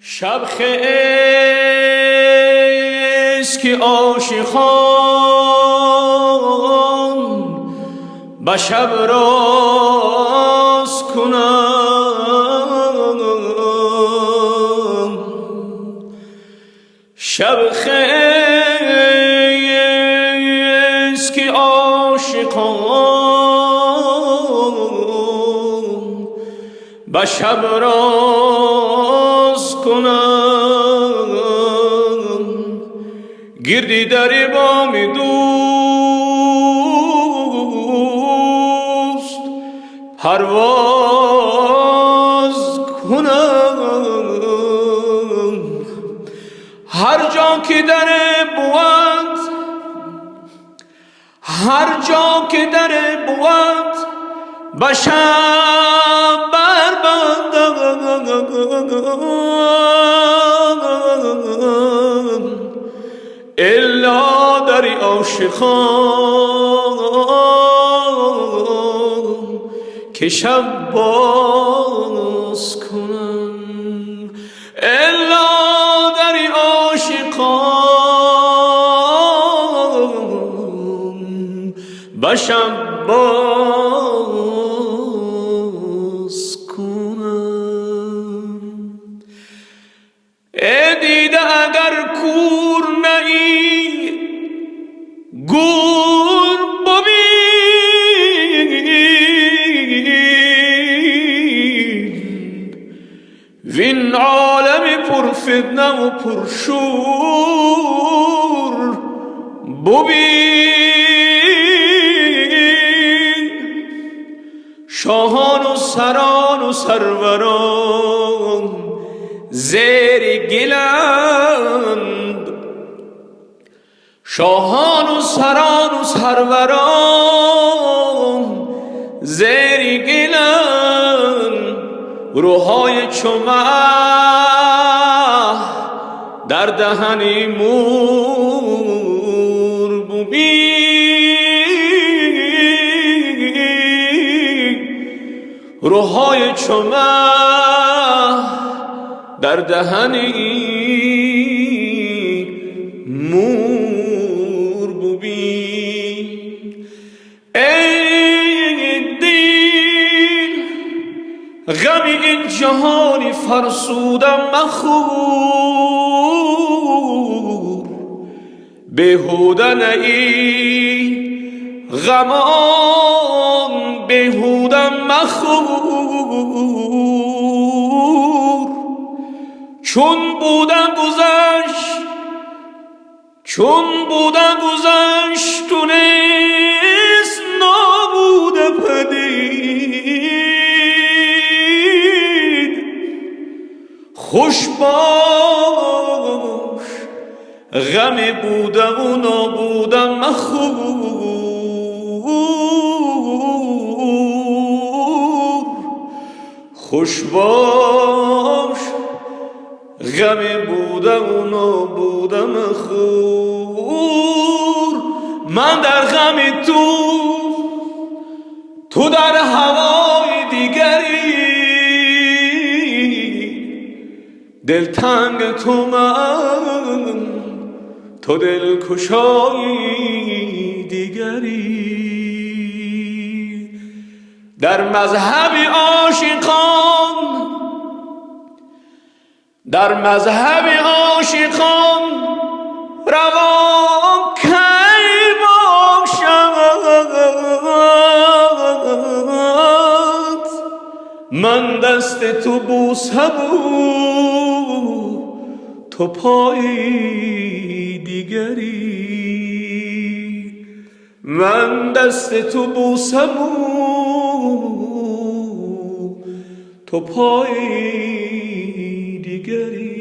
شب خیز که عاشقان به شب راز کنم. شب خیز که عاشقان به شب راز کنم. گردی در بام دوست پرواز کنم. هر جا که در بود، هر جا که در بود به شب بربندم. الا در عاشقان که شب باز کنم. الا در عاشقان به شب باز کنم. ای دیده اگر کور نئی گور ببین، وین عالم پر فتنه و پر شور ببین. شاهان و سران و سروران زیر گلند. شاهان و سران و سروران زیر گلند. روحای چمه در دهن مور ببین. روحای چمه در دهن مور ببین. ای دل غم این جهان فرسودم مخور، بیهوده نئی غمان بیهوده مخور. چون بودن گذشت، چون بودن گذشت تو نیست نابوده پدید. خوش باش غم بوده و نابوده مخور. خوش باش غم بوده و نابوده مخور. من در غم تو در هوای دیگری. دلتنگ تو من، تو دلکشای دیگری. در مذهب عاشقان، در مذهب عاشقان روا کی باشد. من دست تو بوسم تو پای دیگری. من دست تو بوسم تو پای دیگری.